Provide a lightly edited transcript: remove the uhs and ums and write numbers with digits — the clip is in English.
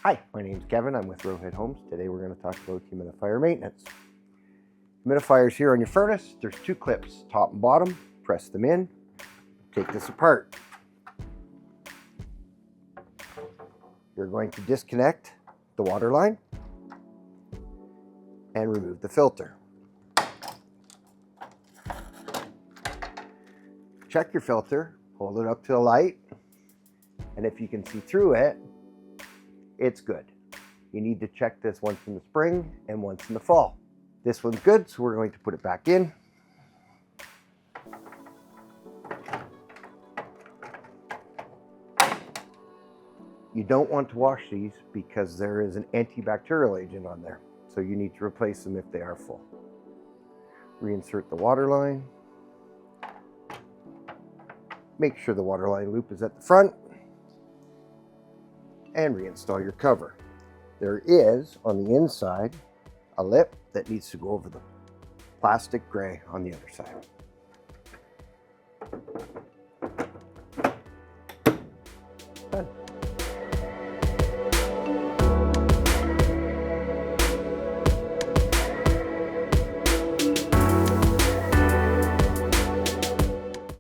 Hi, my name's Kevin. I'm with Rowhead Homes. Today we're going to talk about humidifier maintenance. Humidifiers here on your furnace. There's two clips, top and bottom. Press them in. Take this apart. You're going to disconnect the water line and remove the filter. Check your filter, hold it up to the light, and if you can see through it, it's good. You need to check this once in the spring and once in the fall. This one's good, so we're going to put it back in. You don't want to wash these because there is an antibacterial agent on there, so you need to replace them if they are full. Reinsert the water line. Make sure the water line loop is at the front and reinstall your cover. There is, on the inside, a lip that needs to go over the plastic gray on the other side. Done.